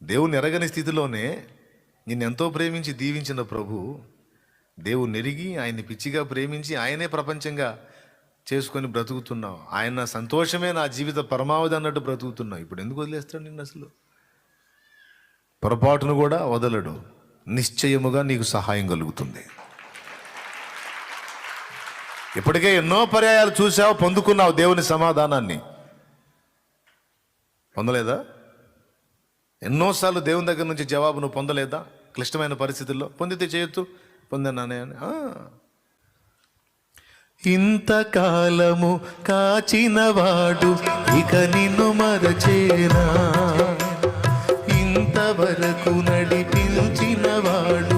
దేవుని ఎరగని స్థితిలోనే నిన్నెంతో ప్రేమించి దీవించిన ప్రభు, దేవుని ఎరిగి ఆయన్ని పిచ్చిగా ప్రేమించి ఆయనే ప్రపంచంగా చేసుకొని బ్రతుకుతున్నావు. ఆయన సంతోషమే నా జీవిత పరమావధి అన్నట్టు బ్రతుకుతున్నావు. ఇప్పుడు ఎందుకు వదిలేస్తాడు నిన్ను? అసలు పొరపాటును కూడా వదలడు. నిశ్చయముగా నీకు సహాయం కలుగుతుంది. ఇప్పటికే ఎన్నో పర్యాయాలు చూసావు, పొందుకున్నావు దేవుని సమాధానాన్ని. పొందలేదా? ఎన్నోసార్లు దేవుని దగ్గర నుంచి జవాబు నువ్వు పొందలేదా? క్లిష్టమైన పరిస్థితుల్లో పొందితే చేయొచ్చు, పొందన్నానే అని. ఇంతకాలము కాచినవాడు ఇక నిన్ను మరచేనా, ఇంతవరకు నడిపించినవాడు